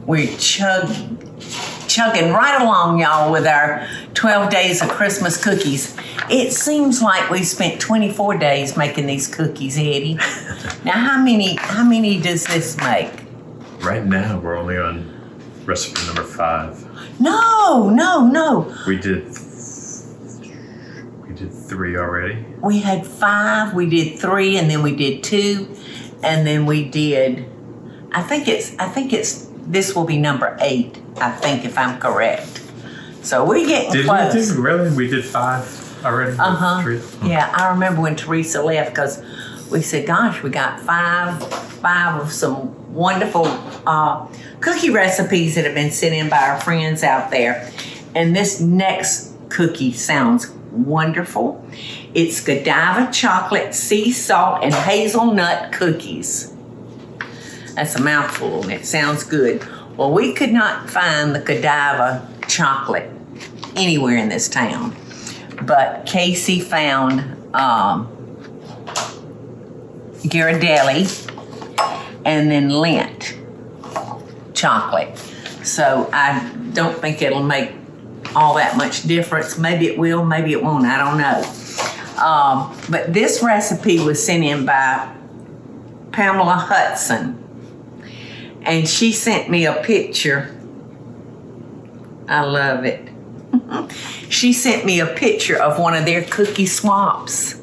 We're chugging right along, y'all, with our 12 days of Christmas cookies. It seems like we spent 24 days making these cookies, Eddie. Now, how many does this make? Right now, we're only on recipe number 5. No. We did 3 already. We had 5, we did 3, and then we did 2, and then we did, I think it's, this will be number 8, I think, if I'm correct. So we're getting close. Did we really? We did 5 already? Yeah, I remember when Teresa left, because we said, gosh, we got 5 of some wonderful cookie recipes that have been sent in by our friends out there. And this next cookie sounds wonderful. It's Godiva chocolate, sea salt, and hazelnut cookies. That's a mouthful, and it sounds good. Well, we could not find the Godiva chocolate anywhere in this town, but Casey found Ghirardelli and then Lindt chocolate. So I don't think it'll make all that much difference. Maybe it will, maybe it won't, I don't know. But this recipe was sent in by Pamela Hudson, and she sent me a picture. I love it. She sent me a picture of one of their cookie swaps.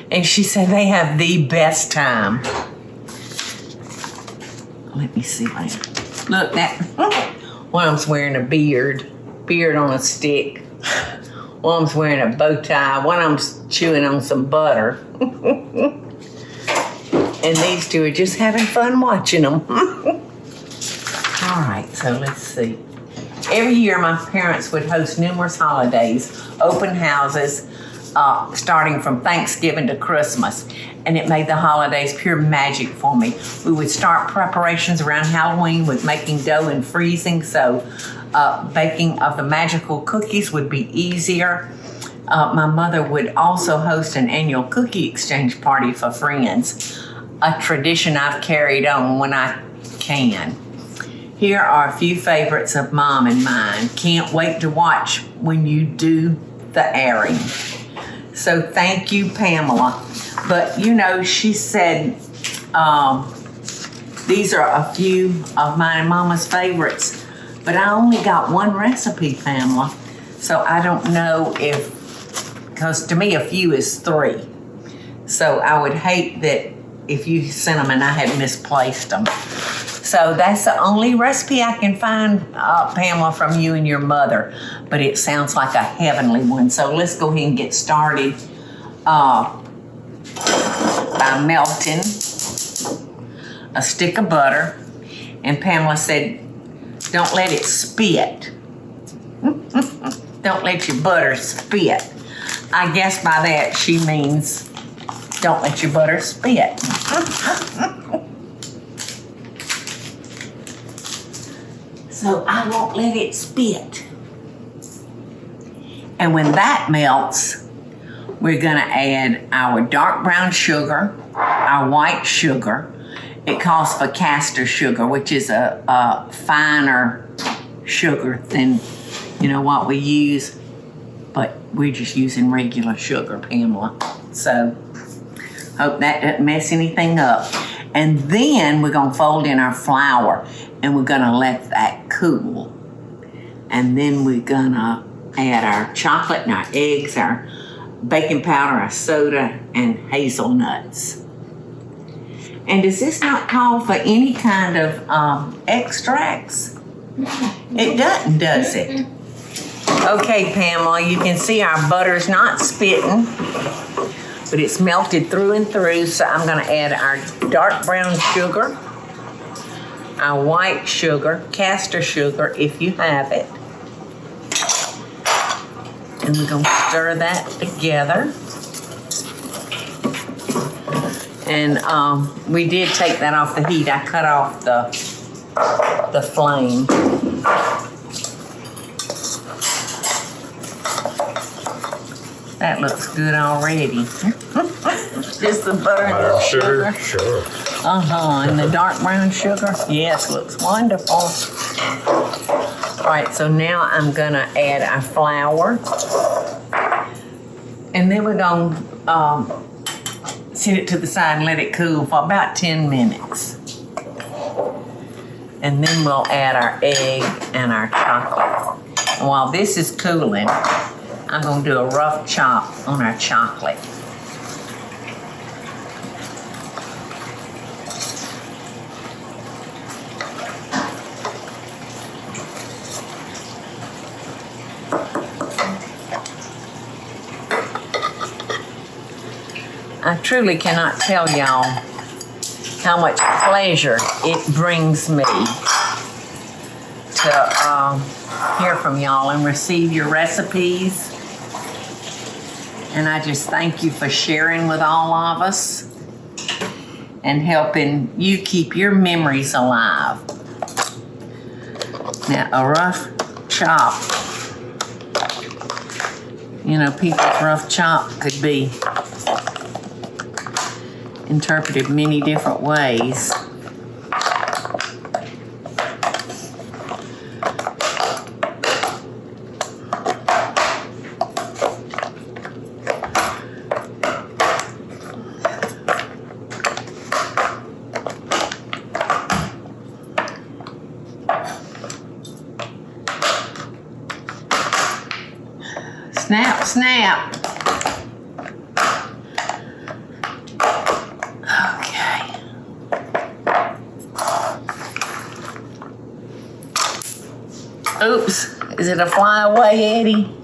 And she said they have the best time. Let me see. Look, that one of them's wearing a beard on a stick. One of them's wearing a bow tie. One of them's chewing on some butter. And these two are just having fun watching them. All right, so let's see. Every year, my parents would host numerous holidays, open houses, starting from Thanksgiving to Christmas, and it made the holidays pure magic for me. We would start preparations around Halloween with making dough and freezing, so baking of the magical cookies would be easier. My mother would also host an annual cookie exchange party for friends, a tradition I've carried on when I can. Here are a few favorites of Mom and mine. Can't wait to watch when you do the airing. So thank you, Pamela. But, you know, she said these are a few of mine and Mama's favorites. But I only got one recipe, Pamela. So I don't know because to me a few is 3. So I would hate that if you sent them and I had misplaced them. So that's the only recipe I can find, Pamela, from you and your mother. But it sounds like a heavenly one. So let's go ahead and get started by melting a stick of butter. And Pamela said, don't let it spit. Don't let your butter spit. I guess by that she means don't let your butter spit. So I won't let it spit. And when that melts, we're gonna add our dark brown sugar, our white sugar. It calls for caster sugar, which is a finer sugar than, you know, what we use. But we're just using regular sugar, Pamela. So hope that doesn't mess anything up. And then we're gonna fold in our flour and we're gonna let that cool. And then we're gonna add our chocolate and our eggs, our baking powder, our soda, and hazelnuts. And does this not call for any kind of extracts? It doesn't, does it? Okay, Pamela, you can see our butter's not spitting, but it's melted through and through. So I'm gonna add our dark brown sugar, our white sugar, caster sugar if you have it. And we're gonna stir that together. And we did take that off the heat. I cut off the flame. That looks good already. Just the butter and the sugar. Sure. And the dark brown sugar. Yes, looks wonderful. All right, so now I'm gonna add our flour. And then we're gonna set it to the side and let it cool for about 10 minutes. And then we'll add our egg and our chocolate. And while this is cooling, I'm gonna do a rough chop on our chocolate. I truly cannot tell y'all how much pleasure it brings me to hear from y'all and receive your recipes. And I just thank you for sharing with all of us and helping you keep your memories alive. Now, a rough chop, you know, people's rough chop could be interpreted many different ways. Snap, snap. Okay. Oops, is it a flyaway, Eddie?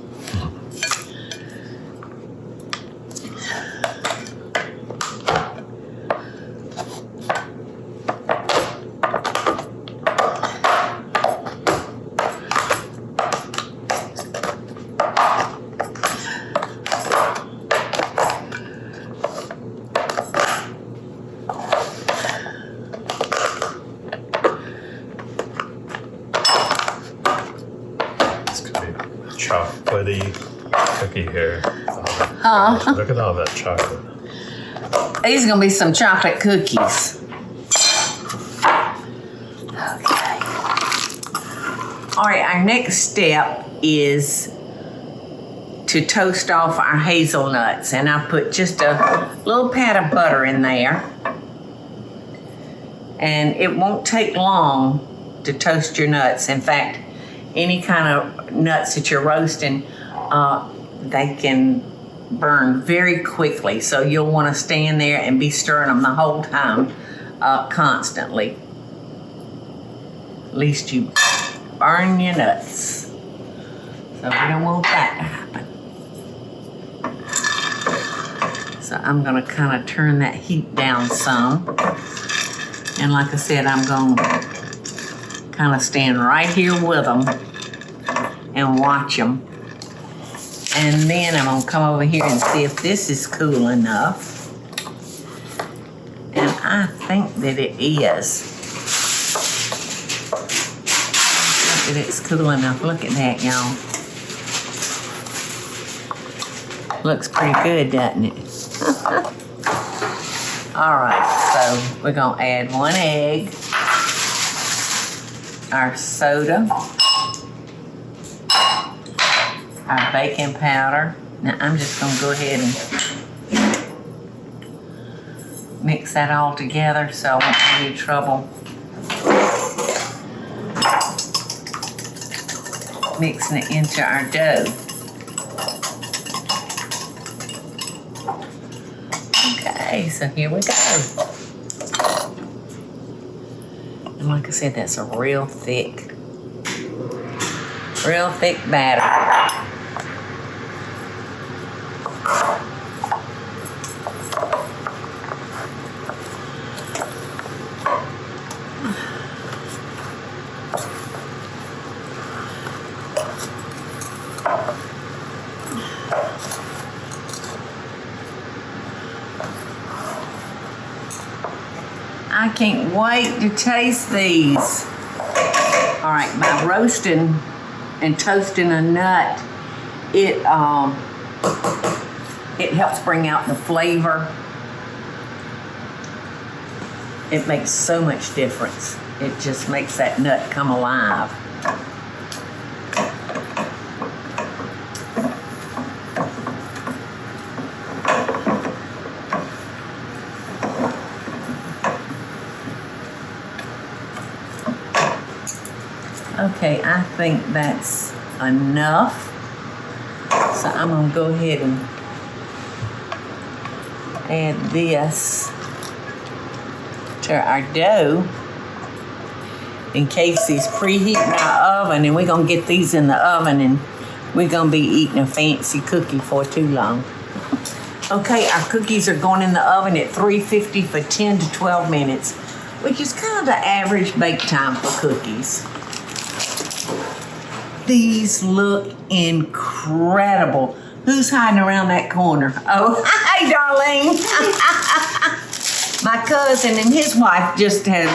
Chocolatey cookie here. Huh? Look at all that chocolate. These are gonna be some chocolate cookies. Okay. All right, our next step is to toast off our hazelnuts, and I put just a little pat of butter in there. And it won't take long to toast your nuts. In fact, any kind of nuts that you're roasting, they can burn very quickly. So you'll want to stand there and be stirring them the whole time, constantly. At least you burn your nuts. So we don't want that to happen. So I'm gonna kind of turn that heat down some. And like I said, I'm gonna kind of stand right here with them and watch them. And then I'm gonna come over here and see if this is cool enough. And I think that it is. I think that it's cool enough. Look at that, y'all. Looks pretty good, doesn't it? All right, so we're gonna add 1 egg, our soda, our baking powder. Now I'm just gonna go ahead and mix that all together so I won't have any trouble mixing it into our dough. Okay, so here we go. And like I said, that's a real thick batter. I can't wait to taste these. All right, by roasting and toasting a nut, it helps bring out the flavor It makes so much difference. It just makes that nut come alive. Okay, I think that's enough. So I'm gonna go ahead and add this to our dough. In Casey's preheating our oven, and we're gonna get these in the oven, and we're gonna be eating a fancy cookie for too long. Okay, our cookies are going in the oven at 350 for 10 to 12 minutes, which is kind of the average bake time for cookies. These look incredible. Who's hiding around that corner? Oh, hi, darling. My cousin and his wife just had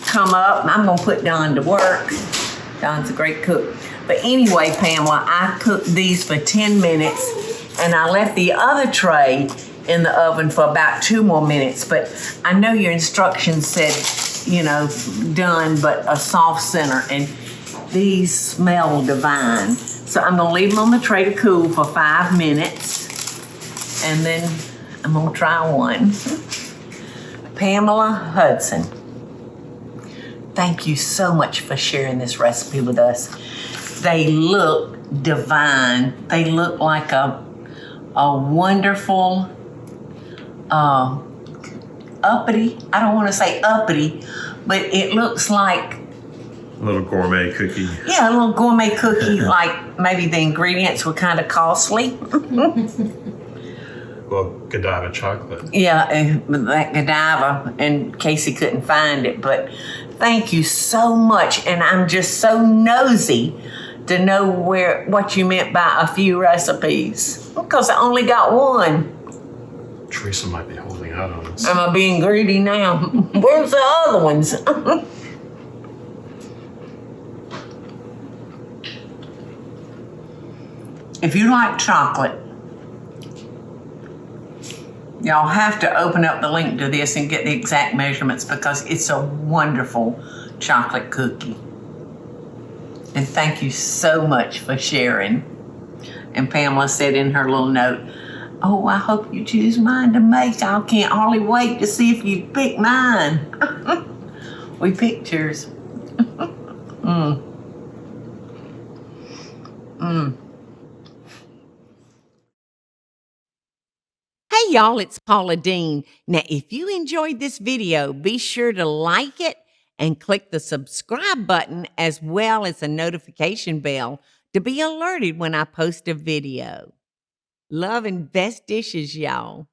come up. I'm going to put Don to work. Don's a great cook. But anyway, Pamela, I cooked these for 10 minutes, and I left the other tray in the oven for about 2 more minutes. But I know your instructions said, you know, done, but a soft center. And these smell divine. So I'm gonna leave them on the tray to cool for 5 minutes, and then I'm gonna try one. Pamela Hudson, thank you so much for sharing this recipe with us. They look divine. They look like a wonderful, uppity, I don't wanna say uppity, but it looks like A little gourmet cookie. yeah, a little gourmet cookie, like maybe the ingredients were kind of costly. Well, Godiva chocolate. Yeah, that Godiva, and Casey couldn't find it, but thank you so much. And I'm just so nosy to know what you meant by a few recipes, because I only got one. Teresa might be holding out on us. Am I being greedy now? Where's the other ones? If you like chocolate, y'all have to open up the link to this and get the exact measurements, because it's a wonderful chocolate cookie. And thank you so much for sharing. And Pamela said in her little note, oh, I hope you choose mine to make. I can't hardly wait to see if you pick mine. We picked yours. Hey y'all, it's Paula Deen. Now, if you enjoyed this video, be sure to like it and click the subscribe button, as well as the notification bell, to be alerted when I post a video. Love and best dishes, y'all.